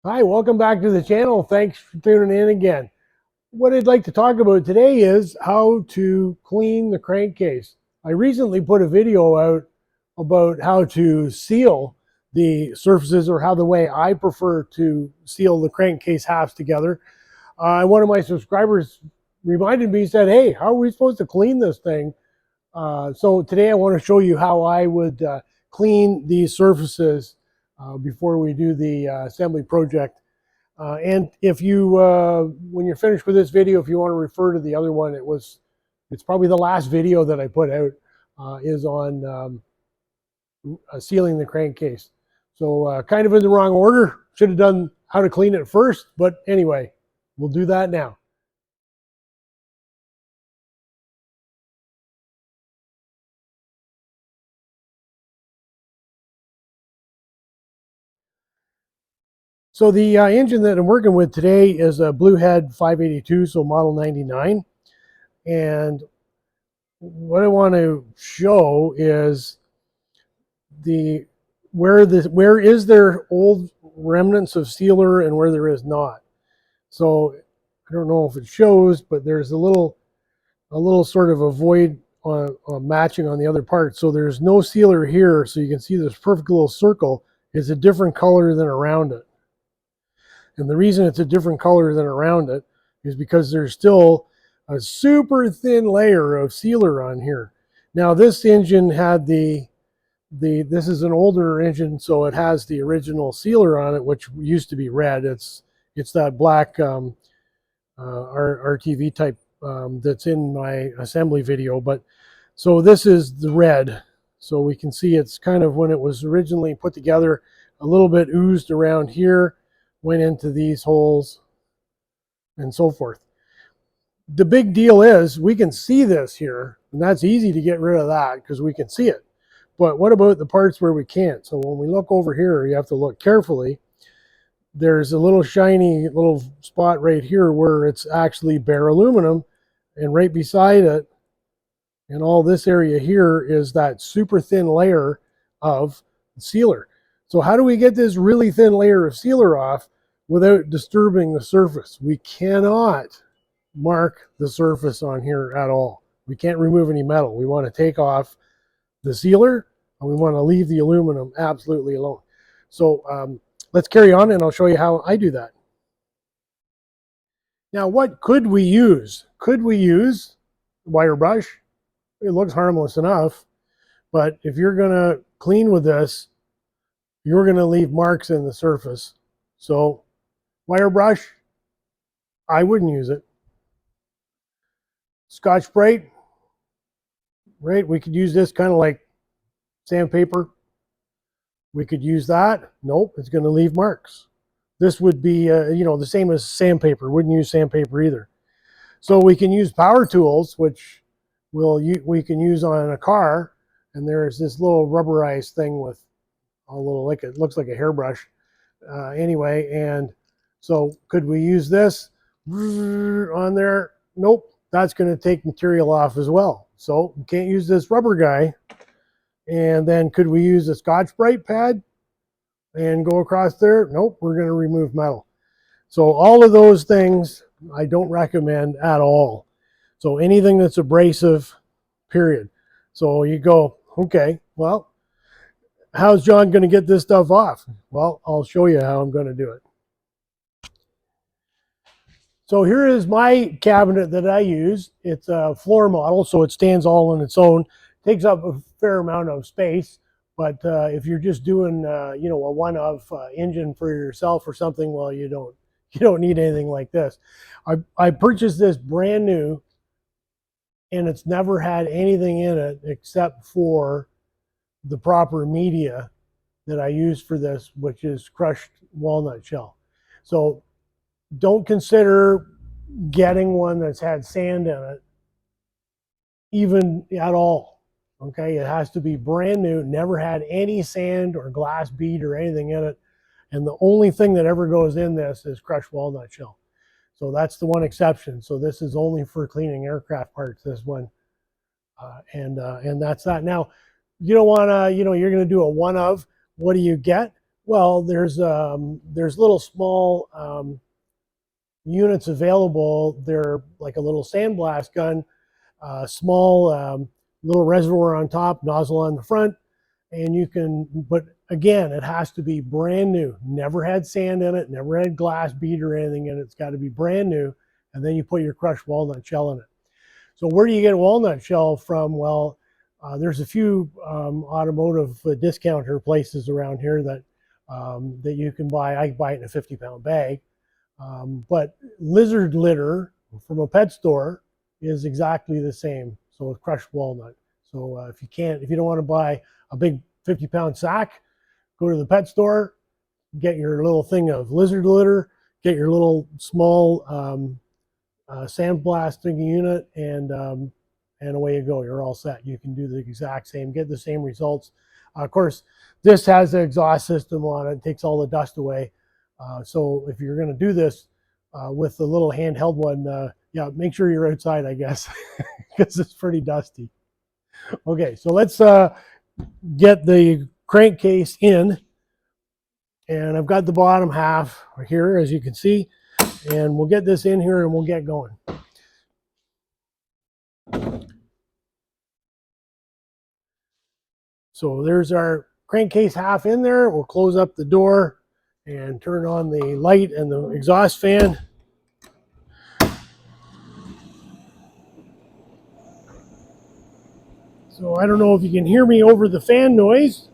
Hi, welcome back to the channel. Thanks for tuning in again. What I'd like to talk about today is how to clean the crankcase. I recently put a video out about how to seal the surfaces, or how the way I prefer to seal the crankcase halves together. One of my subscribers reminded me, said, hey, how are we supposed to clean this thing? So today I want to show you how I would clean these surfaces before we do the assembly project. And if you, when you're finished with this video, if you want to refer to the other one, it's probably the last video that I put out, is on sealing the crankcase. So kind of in the wrong order. Should have done how to clean it first, but anyway, we'll do that now. So the engine that I'm working with today is a Bluehead 582, so model 99. And what I want to show is the where is there old remnants of sealer and where there is not. So I don't know if it shows, but there's a little sort of a void on matching on the other part. So there's no sealer here, so you can see this perfect little circle is a different color than around it. And the reason it's a different color than around it is because there's still a super thin layer of sealer on here. Now this engine had this is an older engine, so it has the original sealer on it, which used to be red. It's that black RTV type that's in my assembly video. But so this is the red. So we can see it's kind of, when it was originally put together, a little bit oozed around here, went into these holes, and so forth. The big deal is we can see this here, and that's easy to get rid of that because we can see it. But what about the parts where we can't? So when we look over here, you have to look carefully. There's a little shiny little spot right here where it's actually bare aluminum, and right beside it, and all this area here, is that super thin layer of sealer. So how do we get this really thin layer of sealer off without disturbing the surface? We cannot mark the surface on here at all. We can't remove any metal. We want to take off the sealer, and we want to leave the aluminum absolutely alone. So let's carry on, and I'll show you how I do that. Now, what could we use? Could we use wire brush? It looks harmless enough, but if you're going to clean with this, you're going to leave marks in the surface. So wire brush, I wouldn't use it. Scotch-Brite, right? We could use this kind of like sandpaper. We could use that. Nope, it's going to leave marks. This would be, the same as sandpaper. Wouldn't use sandpaper either. So we can use power tools, which we can use on a car. And there's this little rubberized thing with a little, like, it looks like a hairbrush. Anyway, and so could we use this on there? Nope, that's going to take material off as well. So we can't use this rubber guy. And then could we use a Scotch-Brite pad and go across there? Nope, we're going to remove metal. So all of those things I don't recommend at all. So anything that's abrasive, period. So you go, okay, well, how's John going to get this stuff off? Well, I'll show you how I'm going to do it. So here is my cabinet that I use. It's a floor model, so it stands all on its own. Takes up a fair amount of space, but if you're just doing, a one-of engine for yourself or something, well, you don't need anything like this. I purchased this brand new, and it's never had anything in it except for the proper media that I use for this, which is crushed walnut shell. So don't consider getting one that's had sand in it, even at all. Okay, it has to be brand new, never had any sand or glass bead or anything in it. And the only thing that ever goes in this is crushed walnut shell. So that's the one exception. So this is only for cleaning aircraft parts, this one. And that's that. Now, you don't want to, you're going to do a one of. What do you get? Well, there's little small units available. They're like a little sandblast gun, small little reservoir on top, nozzle on the front, and you can. But again, it has to be brand new. Never had sand in it. Never had glass bead or anything in it. It's got to be brand new. And then you put your crushed walnut shell in it. So where do you get walnut shell from? Well, there's a few automotive discounter places around here that you can buy. I buy it in a 50-pound bag. But lizard litter from a pet store is exactly the same. So with crushed walnut. So if you don't want to buy a big 50-pound sack, go to the pet store, get your little thing of lizard litter, get your little small sandblasting unit, and away you go. You're all set. You can do the exact same, get the same results. Of course, this has an exhaust system on it. It takes all the dust away. So if you're going to do this with the little handheld one, yeah, make sure you're outside, I guess, because it's pretty dusty. Okay, so let's get the crankcase in. And I've got the bottom half here, as you can see. And we'll get this in here and we'll get going. So there's our crankcase half in there. We'll close up the door and turn on the light and the exhaust fan. So I don't know if you can hear me over the fan noise,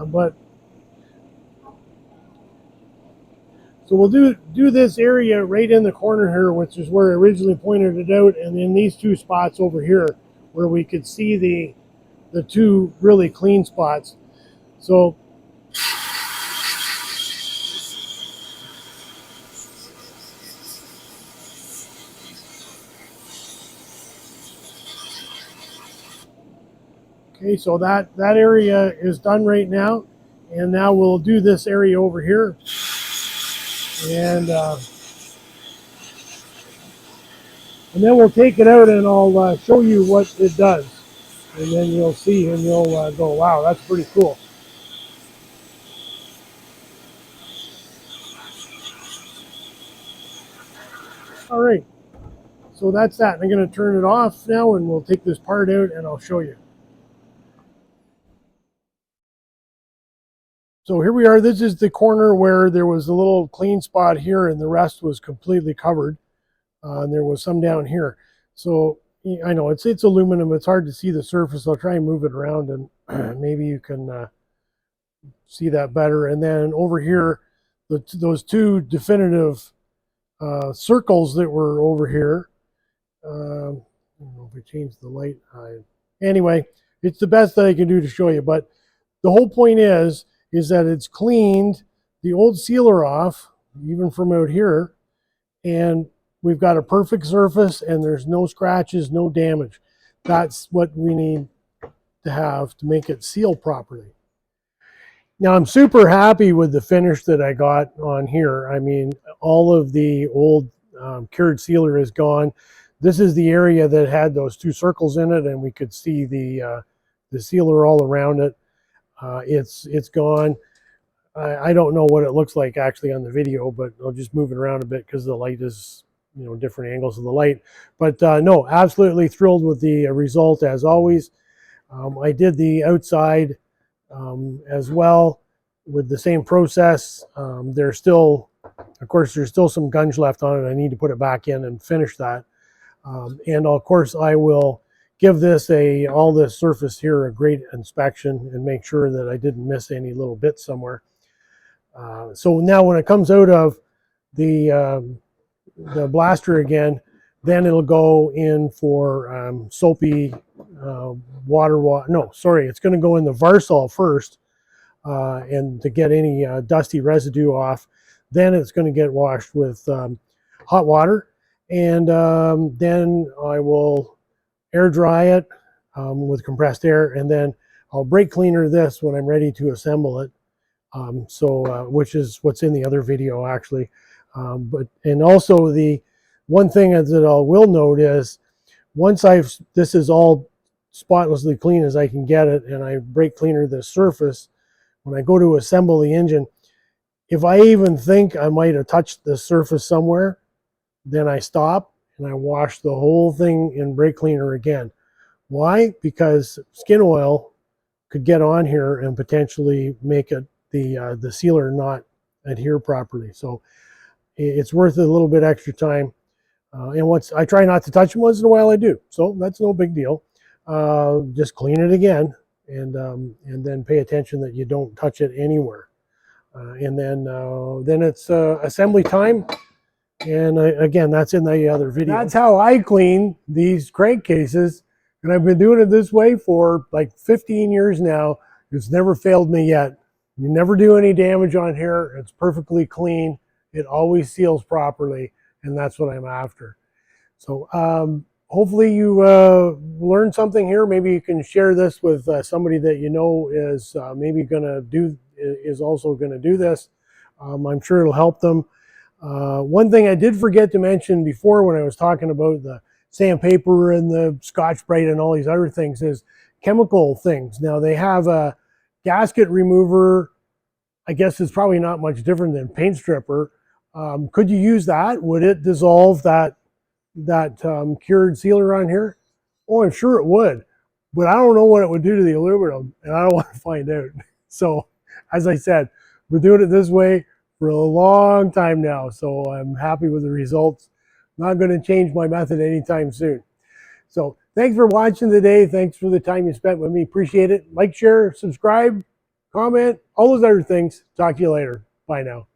but so we'll do this area right in the corner here, which is where I originally pointed it out, and then these two spots over here where we could see the two really clean spots. So okay, so that area is done right now, and now we'll do this area over here, and then we'll take it out and I'll show you what it does, and then you'll see and you'll go, wow, that's pretty cool. All right, so that's that. I'm going to turn it off now and we'll take this part out and I'll show you. So here we are. This is the corner where there was a little clean spot here and the rest was completely covered. And there was some down here. So I know it's aluminum. It's hard to see the surface. I'll try and move it around and maybe you can see that better. And then over here, those two definitive circles that were over here. I don't know if we changed the light. Anyway, it's the best that I can do to show you. But the whole point is that it's cleaned the old sealer off, even from out here, and we've got a perfect surface and there's no scratches, no damage. That's what we need to have to make it seal properly. Now I'm super happy with the finish that I got on here. I mean, all of the old cured sealer is gone. This is the area that had those two circles in it, and we could see the sealer all around it. It's gone. I don't know what it looks like actually on the video, but I'll just move it around a bit because the light is, different angles of the light. But no, absolutely thrilled with the result as always. I did the outside as well with the same process. There's still, of course, there's still some gunge left on it. I need to put it back in and finish that. And of course, I will give all this surface here a great inspection and make sure that I didn't miss any little bits somewhere. So now when it comes out of the blaster again, then it'll go in for soapy it's going to go in the Varsol first, and to get any dusty residue off. Then it's going to get washed with hot water, and then I will air dry it with compressed air, and then I'll brake cleaner this when I'm ready to assemble it. Which is what's in the other video actually. And also the one thing that I will note is once this is all spotlessly clean as I can get it, and I brake cleaner the surface, when I go to assemble the engine, if I even think I might have touched the surface somewhere, then I stop and I wash the whole thing in brake cleaner again. Why? Because skin oil could get on here and potentially make it the sealer not adhere properly. So it's worth a little bit extra time. And I try not to touch them. Once in a while I do, so that's no big deal. Just clean it again, and then pay attention that you don't touch it anywhere. And then it's assembly time. And again, that's in the other video. That's how I clean these crankcases. And I've been doing it this way for like 15 years now. It's never failed me yet. You never do any damage on here. It's perfectly clean. It always seals properly. And that's what I'm after. So hopefully you learned something here. Maybe you can share this with somebody that you know is is also going to do this. I'm sure it'll help them. One thing I did forget to mention before when I was talking about the sandpaper and the Scotch-Brite and all these other things is chemical things. Now they have a gasket remover. I guess it's probably not much different than paint stripper. Could you use that? Would it dissolve that cured sealer on here? Oh, I'm sure it would, but I don't know what it would do to the aluminum, and I don't want to find out. So, as I said, we're doing it this way for a long time now, so I'm happy with the results. Not going to change my method anytime soon. So, thanks for watching today. Thanks for the time you spent with me. Appreciate it. Like, share, subscribe, comment, all those other things. Talk to you later. Bye now.